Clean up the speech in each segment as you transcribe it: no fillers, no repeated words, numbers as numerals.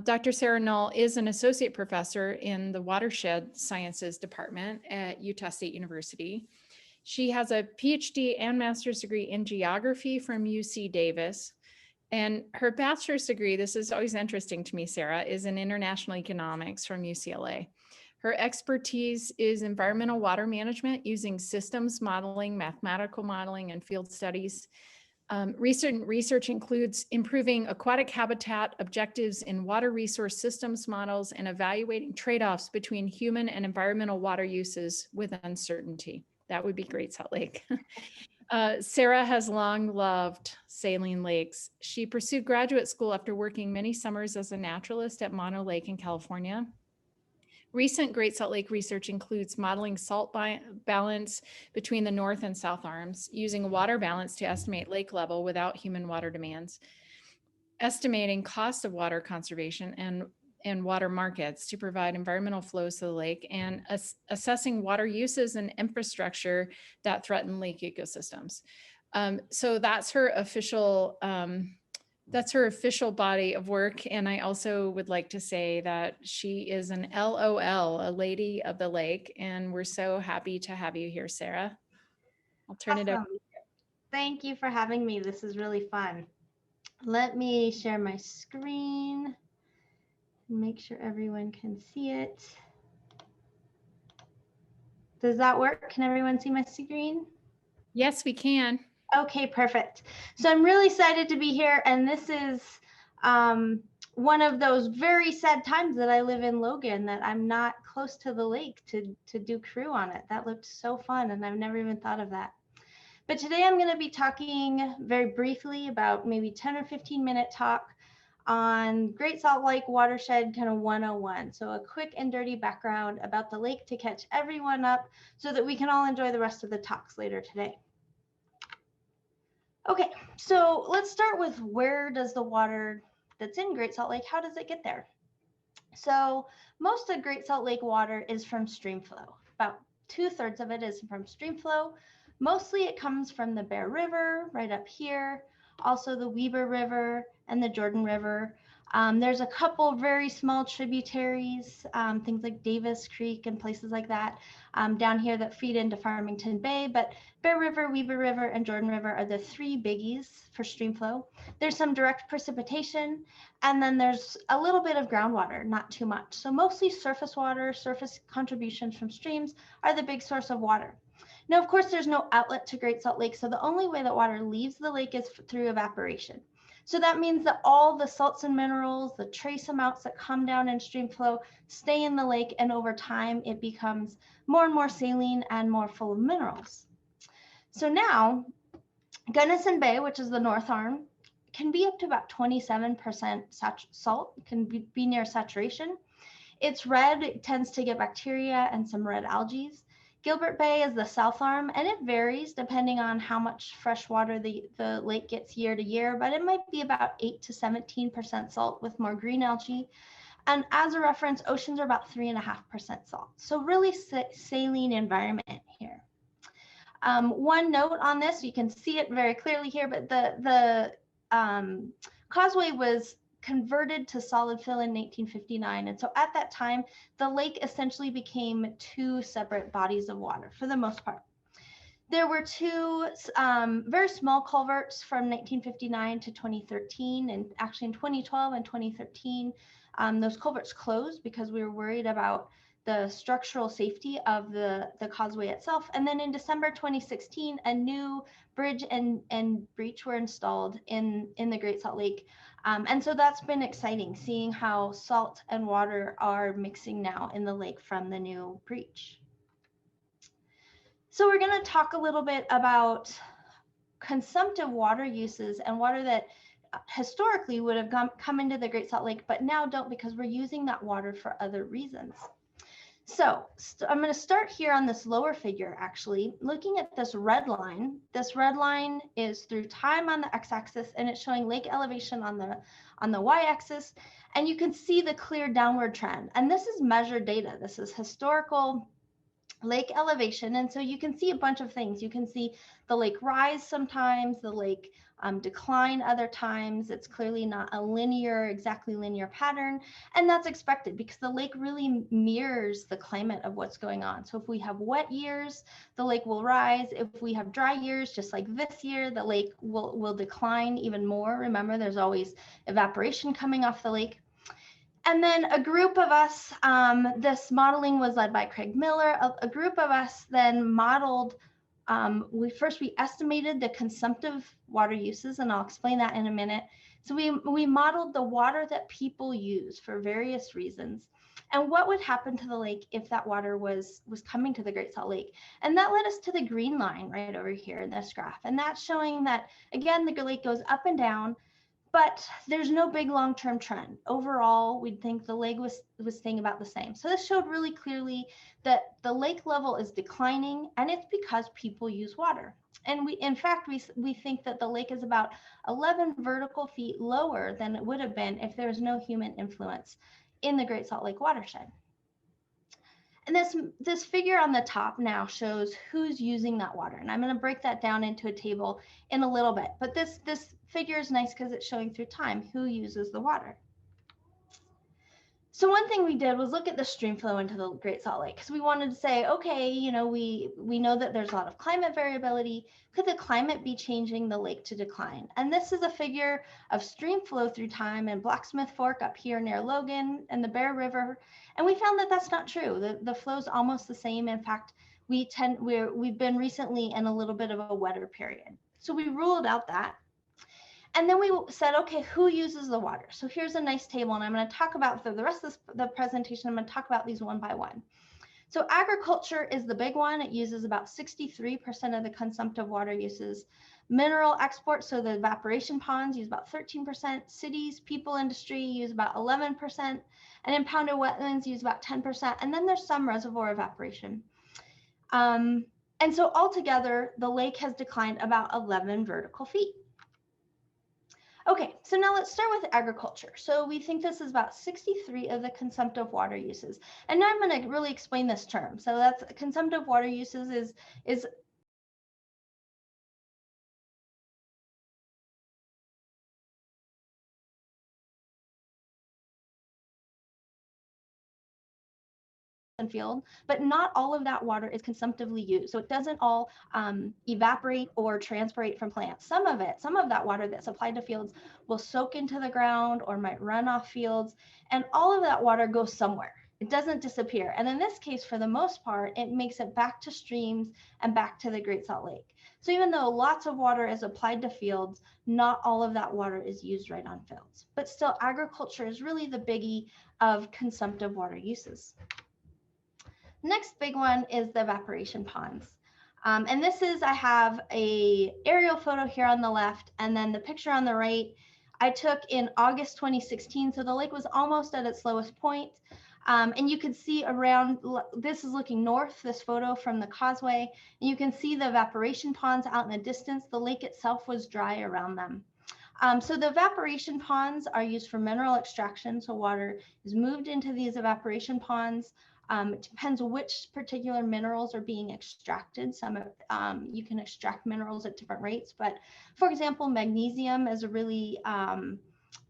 Dr. Sarah Null is an associate professor in the Watershed Sciences Department at Utah State University. She has a PhD and master's degree in geography from UC Davis. And her bachelor's degree, this is always interesting to me, Sarah, is in international economics from UCLA. Her expertise is environmental water management using systems modeling, mathematical modeling, and field studies. Recent research includes improving aquatic habitat objectives in water resource systems models and evaluating trade-offs between human and environmental water uses with uncertainty. That would be Great Salt Lake. Sarah has long loved saline lakes. She pursued graduate school after working many summers as a naturalist at Mono Lake in California. Recent Great Salt Lake research includes modeling salt balance between the north and south arms, using water balance to estimate lake level without human water demands, estimating cost of water conservation and water markets to provide environmental flows to the lake, and assessing water uses and infrastructure that threaten lake ecosystems. So that's her official body of work. And I also would like to say that she is an LOL, a lady of the lake. And we're so happy to have you here, Sarah. I'll turn it over. Thank you for having me. This is really fun. Let me share my screen. Make sure everyone can see it. Does that work? Can everyone see my screen? Yes, we can. Okay, perfect. So I'm really excited to be here. And this is one of those very sad times that I live in Logan, that I'm not close to the lake to do crew on it. That looked so fun, and I've never even thought of that. But today I'm going to be talking very briefly about maybe 10 or 15-minute talk on Great Salt Lake Watershed kind of 101. So a quick and dirty background about the lake to catch everyone up so that we can all enjoy the rest of the talks later today. Okay, so let's start with, where does the water that's in Great Salt Lake, how does it get there? So most of Great Salt Lake water is from stream flow. About 2/3 of it is from stream flow. Mostly it comes from the Bear River right up here, also the Weber River and the Jordan River. There's a couple very small tributaries, things like Davis Creek and places like that down here that feed into Farmington Bay. But Bear River, Weber River, and Jordan River are the three biggies for stream flow. There's some direct precipitation, and then there's a little bit of groundwater, not too much. So mostly surface water, surface contributions from streams are the big source of water. Now, of course, there's no outlet to Great Salt Lake, so the only way that water leaves the lake is through evaporation. So that means that all the salts and minerals, the trace amounts that come down in stream flow, stay in the lake, and over time it becomes more and more saline and more full of minerals. So now, Gunnison Bay, which is the north arm, can be up to about 27% salt, can be near saturation. It's red, it tends to get bacteria and some red algae. Gilbert Bay is the south arm, and it varies depending on how much fresh water the lake gets year to year, but it might be about 8 to 17% salt with more green algae. And as a reference, oceans are about 3.5% salt. So really saline environment here. One note on this, you can see it very clearly here, but the causeway was converted to solid fill in 1859. And so at that time, the lake essentially became two separate bodies of water for the most part. There were two very small culverts from 1959 to 2013, and actually in 2012 and 2013, those culverts closed because we were worried about the structural safety of the causeway itself. And then in December 2016, a new bridge and breach were installed in the Great Salt Lake. And so that's been exciting, seeing how salt and water are mixing now in the lake from the new breach. So we're going to talk a little bit about consumptive water uses and water that historically would have come into the Great Salt Lake, but now don't, because we're using that water for other reasons. So I'm going to start here on this lower figure, actually, looking at this red line. This red line is through time on the x-axis, and it's showing lake elevation on the y-axis. And you can see the clear downward trend. And this is measured data. This is historical lake elevation. And so you can see a bunch of things. You can see the lake rise sometimes, the lake decline other times. It's clearly not a exactly linear pattern. And that's expected because the lake really mirrors the climate of what's going on. So if we have wet years, the lake will rise. If we have dry years, just like this year, the lake will decline even more. Remember, there's always evaporation coming off the lake. And then a group of us, this modeling was led by Craig Miller. A group of us then modeled, we estimated the consumptive water uses, and I'll explain that in a minute. So we modeled the water that people use for various reasons and what would happen to the lake if that water was coming to the Great Salt Lake. And that led us to the green line right over here in this graph. And that's showing that, again, the lake goes up and down, but there's no big long-term trend. Overall, we'd think the lake was staying about the same. So this showed really clearly that the lake level is declining, and it's because people use water. And in fact, we think that the lake is about 11 vertical feet lower than it would have been if there was no human influence in the Great Salt Lake watershed. And this figure on the top now shows who's using that water. And I'm going to break that down into a table in a little bit. But this figure is nice because it's showing through time who uses the water. So one thing we did was look at the stream flow into the Great Salt Lake, because we wanted to say, okay, you know, we know that there's a lot of climate variability. Could the climate be changing the lake to decline? And this is a figure of stream flow through time in Blacksmith Fork up here near Logan and the Bear River. And we found that that's not true. The flow is almost the same. In fact, we've been recently in a little bit of a wetter period. So we ruled out that. And then we said, okay, who uses the water? So here's a nice table, and I'm going to talk about the rest of the presentation. I'm going to talk about these one by one. So agriculture is the big one. It uses about 63% of the consumptive water uses. Mineral exports, so the evaporation ponds use about 13%. Cities, people, industry use about 11%. And impounded wetlands use about 10%. And then there's some reservoir evaporation. And so altogether, the lake has declined about 11 vertical feet. Okay, so now let's start with agriculture. So we think this is about 63 of the consumptive water uses. And now I'm going to really explain this term. So that's consumptive water uses is field, but not all of that water is consumptively used. So it doesn't all evaporate or transpirate from plants. Some of that water that's applied to fields will soak into the ground or might run off fields. And all of that water goes somewhere. It doesn't disappear. And in this case, for the most part, it makes it back to streams and back to the Great Salt Lake. So even though lots of water is applied to fields, not all of that water is used right on fields. But still, agriculture is really the biggie of consumptive water uses. Next big one is the evaporation ponds. And this is, I have a aerial photo here on the left, and then the picture on the right, I took in August 2016. So the lake was almost at its lowest point. And you can see around, this is looking north, this photo from the causeway, and you can see the evaporation ponds out in the distance. The lake itself was dry around them. So the evaporation ponds are used for mineral extraction. So water is moved into these evaporation ponds. It depends which particular minerals are being extracted. You can extract minerals at different rates, but for example, magnesium is a really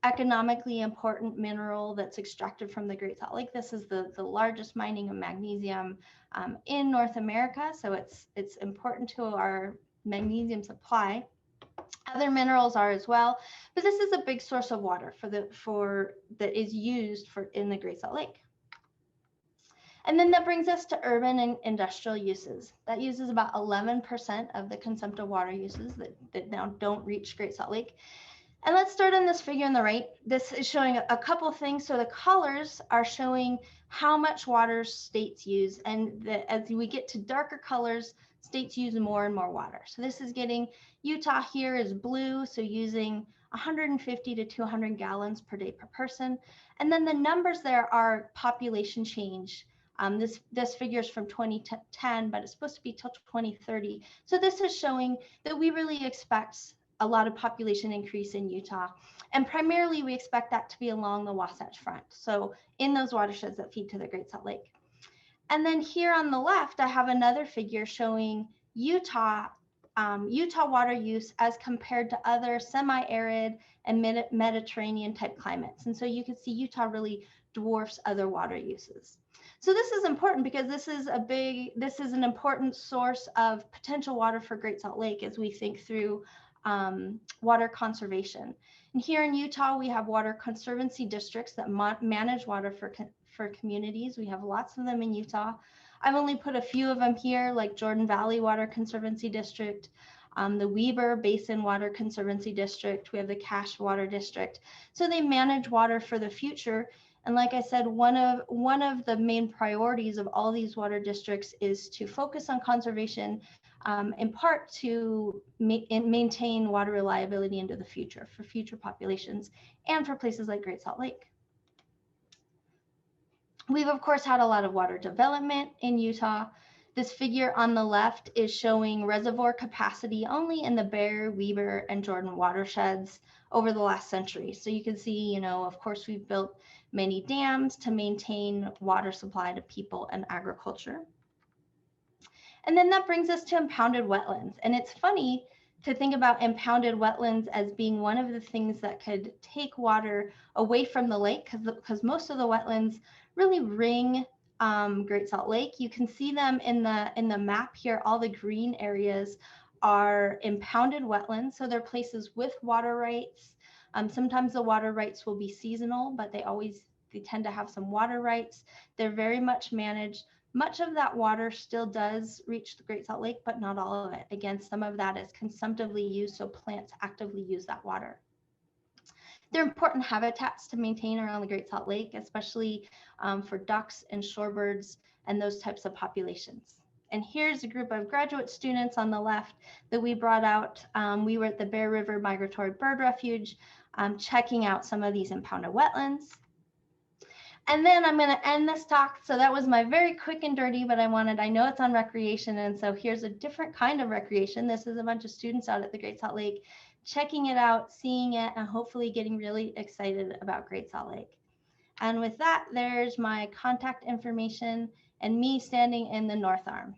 economically important mineral that's extracted from the Great Salt Lake. This is the largest mining of magnesium in North America, so it's important to our magnesium supply. Other minerals are as well, but this is a big source of water that is used in the Great Salt Lake. And then that brings us to urban and industrial uses. That uses about 11% of the consumptive water uses that now don't reach Great Salt Lake. And let's start on this figure on the right. This is showing a couple of things. So the colors are showing how much water states use. And as we get to darker colors, states use more and more water. So this is getting, Utah here is blue, so using 150 to 200 gallons per day per person. And then the numbers there are population change. This figure is from 2010, but it's supposed to be till 2030. So this is showing that we really expect a lot of population increase in Utah. And primarily we expect that to be along the Wasatch Front. So in those watersheds that feed to the Great Salt Lake. And then here on the left, I have another figure showing Utah water use as compared to other semi-arid and Mediterranean type climates. And so you can see Utah really dwarfs other water uses. So this is important because this is an important source of potential water for Great Salt Lake as we think through water conservation. And here in Utah, we have water conservancy districts that manage water for communities. We have lots of them in Utah. I've only put a few of them here, like Jordan Valley Water Conservancy District, the Weber Basin Water Conservancy District. We have the Cache Water District. So they manage water for the future. And like I said, one of the main priorities of all these water districts is to focus on conservation, in part to maintain water reliability into the future for future populations and for places like Great Salt Lake. We've, of course, had a lot of water development in Utah. This figure on the left is showing reservoir capacity only in the Bear, Weber, and Jordan watersheds over the last century. So you can see, of course, we've built many dams to maintain water supply to people and agriculture. And then that brings us to impounded wetlands. And it's funny to think about impounded wetlands as being one of the things that could take water away from the lake, because most of the wetlands really ring Great Salt Lake. You can see them in the map here. All the green areas are impounded wetlands. So they're places with water rights. Sometimes the water rights will be seasonal, but they tend to have some water rights. They're very much managed. Much of that water still does reach the Great Salt Lake, but not all of it. Again, some of that is consumptively used, so plants actively use that water. They're important habitats to maintain around the Great Salt Lake, especially for ducks and shorebirds and those types of populations. And here's a group of graduate students on the left that we brought out. We were at the Bear River Migratory Bird Refuge, checking out some of these impounded wetlands. And then I'm going to end this talk. So that was my very quick and dirty, but I know it's on recreation. And so here's a different kind of recreation. This is a bunch of students out at the Great Salt Lake, checking it out, seeing it, and hopefully getting really excited about Great Salt Lake. And with that, there's my contact information and me standing in the North Arm.